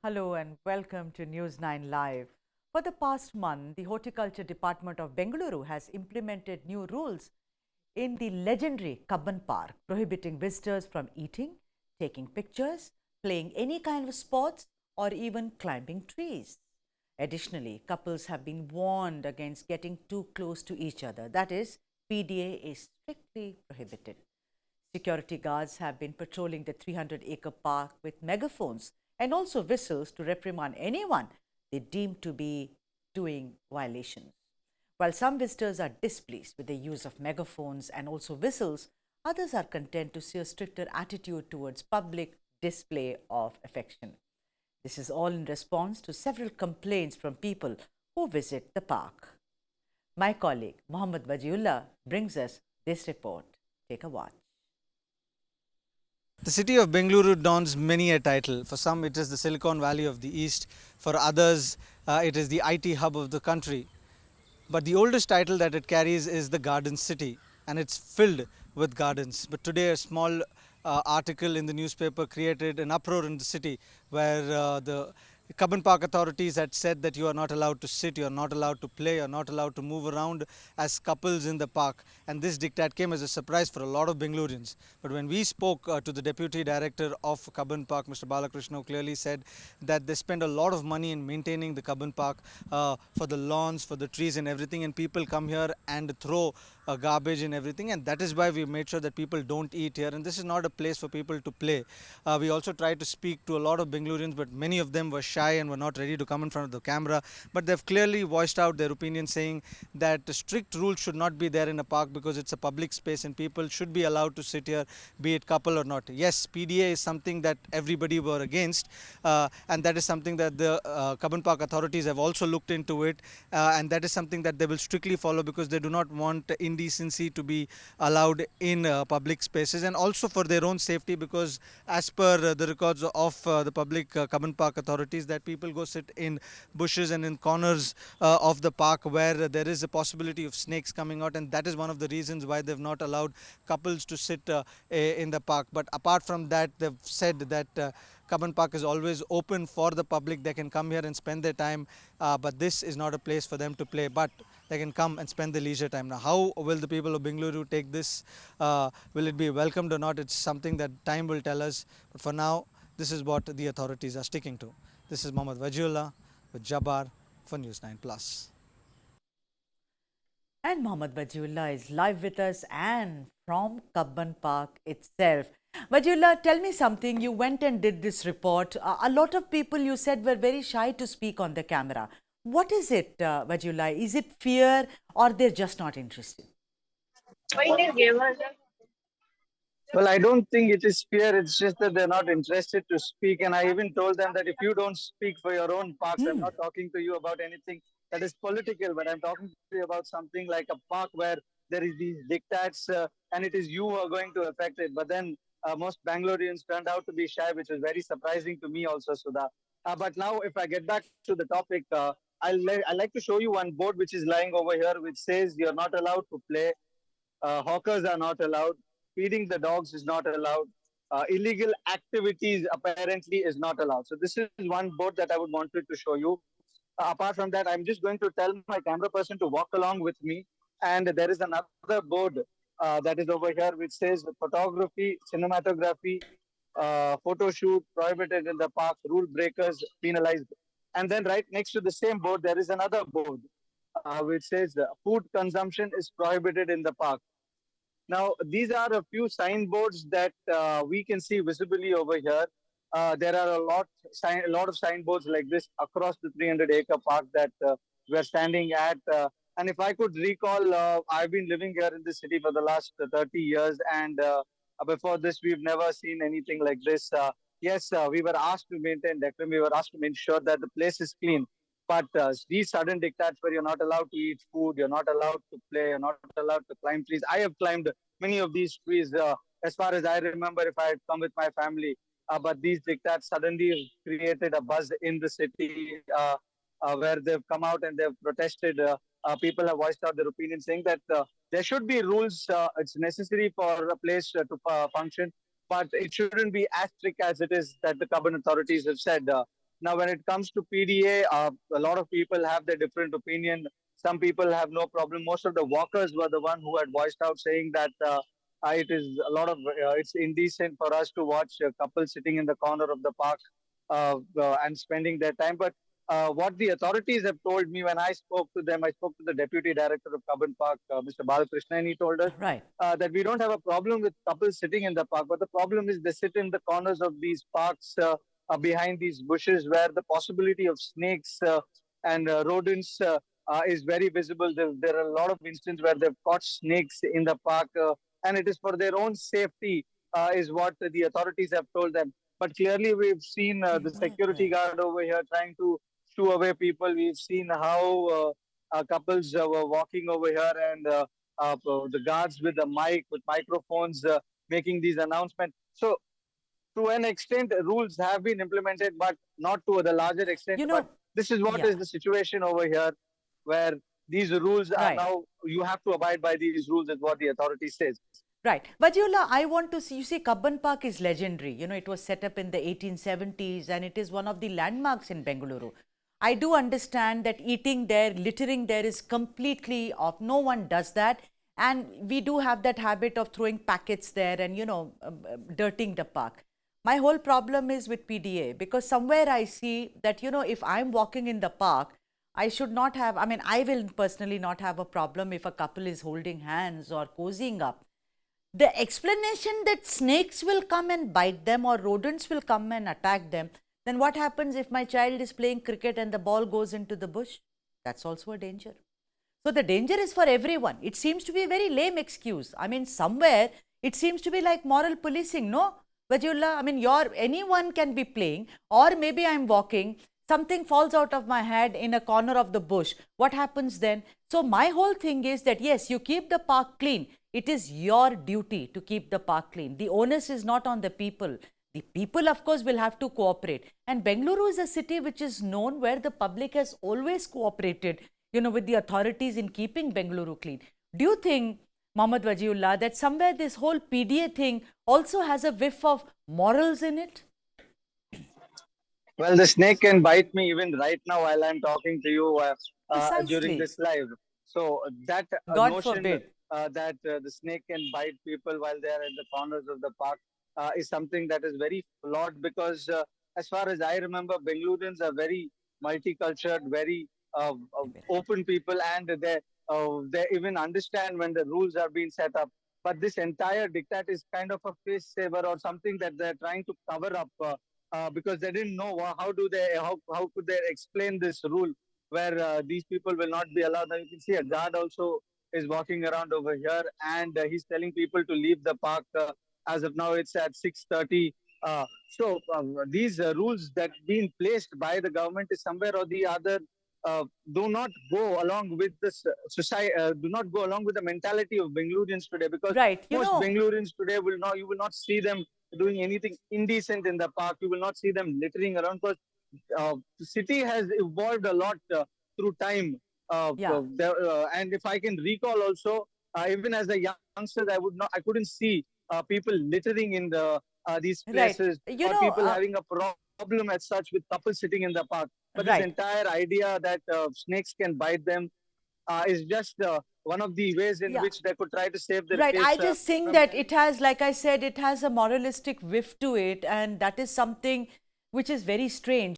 Hello and welcome to News 9 Live. For the past month, the Horticulture Department of Bengaluru has implemented new rules in the legendary Cubbon Park, prohibiting visitors from eating, taking pictures, playing any kind of sports, or even climbing trees. Additionally, couples have been warned against getting too close to each other. That is, PDA is strictly prohibited. Security guards have been patrolling the 300-acre park with megaphones and also whistles to reprimand anyone they deem to be doing violations. While some visitors are displeased with the use of megaphones and also whistles, others are content to see a stricter attitude towards public display of affection. This is all in response to several complaints from people who visit the park. My colleague Mohammad Wajihulla brings us this report. Take a watch. The city of Bengaluru dons many a title. For some, it is the Silicon Valley of the East. For others, it is the IT hub of the country. But the oldest title that it carries is the Garden City, and it's filled with gardens. But today, a small article in the newspaper created an uproar in the city where the Cubbon Park authorities had said that you are not allowed to sit, you are not allowed to play, you are not allowed to move around as couples in the park. And this diktat came as a surprise for a lot of Bengalurians. But when we spoke to the deputy director of Cubbon Park, Mr. Balakrishna, who clearly said that they spend a lot of money in maintaining the Cubbon Park for the lawns, for the trees and everything, and people come here and throw garbage and everything, and that is why we made sure that people don't eat here, and this is not a place for people to play. We also tried to speak to a lot of Bengalurians, but many of them were shy and were not ready to come in front of the camera, but they've clearly voiced out their opinion, saying that strict rules should not be there in a park because it's a public space and people should be allowed to sit here, be it couple or not. Yes, PDA is something that everybody were against, and that is something that the Cubbon Park authorities have also looked into it, and that is something that they will strictly follow because they do not want indecency to be allowed in public spaces, and also for their own safety, because as per the records of the public Cubbon Park authorities, that people go sit in bushes and in corners of the park where there is a possibility of snakes coming out, and that is one of the reasons why they've not allowed couples to sit in the park. But apart from that, they've said that Cubbon Park is always open for the public. They can come here and spend their time, but this is not a place for them to play, but they can come and spend their leisure time. Now, how will the people of Bengaluru take this? Will it be welcomed or not? It's something that time will tell us. But for now, this is what the authorities are sticking to. This is Mohammad Wajihulla with Jabbar for News 9 Plus. And Mohammad Wajihulla is live with us and from Cubbon Park itself. Wajihulla, tell me something. You went and did this report. A lot of people, you said, were very shy to speak on the camera. What is it, Wajihulla? Is it fear or they're just not interested? Well, I don't think it is fear. It's just that they're not interested to speak. And I even told them that if you don't speak for your own parks, I'm not talking to you about anything that is political, but I'm talking to you about something like a park where there is these diktats and it is you who are going to affect it. But then most Bangaloreans turned out to be shy, which was very surprising to me also, Sudha. But now, if I get back to the topic, I'd like to show you one board which is lying over here, which says you're not allowed to play. Hawkers are not allowed. Feeding the dogs is not allowed. Illegal activities apparently is not allowed. So this is one board that I would wanted to show you. Apart from that, I'm just going to tell my camera person to walk along with me. And there is another board that is over here which says photography, cinematography, photo shoot prohibited in the park, rule breakers penalized. And then right next to the same board, there is another board which says food consumption is prohibited in the park. Now, these are a few signboards that we can see visibly over here. There are a lot of signboards like this across the 300-acre park that we're standing at. And if I could recall, I've been living here in this city for the last 30 years. And before this, we've never seen anything like this. Yes, we were asked to maintain decorum. We were asked to make sure that the place is clean. But these sudden diktats where you're not allowed to eat food, you're not allowed to play, you're not allowed to climb trees. I have climbed many of these trees as far as I remember if I had come with my family. But these diktats suddenly created a buzz in the city where they've come out and they've protested. People have voiced out their opinion saying that there should be rules. It's necessary for a place to function, but it shouldn't be as strict as it is that the Cubbon authorities have said. Now, when it comes to PDA, a lot of people have their different opinion. Some people have no problem. Most of the walkers were the one who had voiced out saying that it is a lot of it's indecent for us to watch a couple sitting in the corner of the park and spending their time. But what the authorities have told me when I spoke to them, I spoke to the deputy director of Cubbon Park, Mr. Balakrishna, and he told us Right. that we don't have a problem with couples sitting in the park, but the problem is they sit in the corners of these parks behind these bushes where the possibility of snakes and rodents is very visible. There are a lot of instances where they've caught snakes in the park, and it is for their own safety, is what the authorities have told them. But clearly, we've seen the security guard over here trying to shoo away people. We've seen how couples were walking over here and the guards with the mic, with microphones, making these announcements. So, to an extent, rules have been implemented, but not to the larger extent. You But know, this is what yeah, is the situation over here, where these rules are right. now, you have to abide by these rules, is what the authority says. Right. Wajihulla, I want to see, you see, Cubbon Park is legendary. You know, it was set up in the 1870s and it is one of the landmarks in Bengaluru. I do understand that eating there, littering there is completely off. No one does that. And we do have that habit of throwing packets there and, you know, dirting the park. My whole problem is with PDA because somewhere I see that, you know, if I'm walking in the park, I should not have, I mean, I will personally not have a problem if a couple is holding hands or cozying up. The explanation that snakes will come and bite them or rodents will come and attack them, then what happens if my child is playing cricket and the ball goes into the bush? That's also a danger. So the danger is for everyone. It seems to be a very lame excuse. I mean, somewhere it seems to be like moral policing, no? Wajihulla, I mean, anyone can be playing, or maybe I'm walking, something falls out of my head in a corner of the bush. What happens then? So my whole thing is that yes, you keep the park clean. It is your duty to keep the park clean. The onus is not on the people. The people, of course, will have to cooperate. And Bengaluru is a city which is known where the public has always cooperated, you know, with the authorities in keeping Bengaluru clean. Do you think, Mohammad Wajihulla, that somewhere this whole PDA thing also has a whiff of morals in it? Well, the snake can bite me even right now while I'm talking to you during Precisely. this live. So that God notion forbid. that the snake can bite people while they are in the corners of the park is something that is very flawed because as far as I remember, Bengalurans are very multicultural, very open people, and they even understand when the rules are being set up. But this entire diktat is kind of a face saver or something that they're trying to cover up. Because they didn't know how could they explain this rule where these people will not be allowed. Now you can see a guard also is walking around over here and he's telling people to leave the park. As of now, it's at 6:30. These rules that being placed by the government is somewhere or the other do not go along with this society. Do not go along with the mentality of Bengalurians today because Right. You most know, Bengalurians today you will not see them doing anything indecent in the park. You will not see them littering around because the city has evolved a lot through time. yeah. And if I can recall also, even as a youngster, I couldn't see people littering in these Right. places You or know, people having a problem as such with couples sitting in the park. But this right. entire idea that snakes can bite them is just one of the ways in Yeah. which they could try to save their Right. I kids just think from that it has, like I said, it has a moralistic whiff to it. And that is something which is very strange.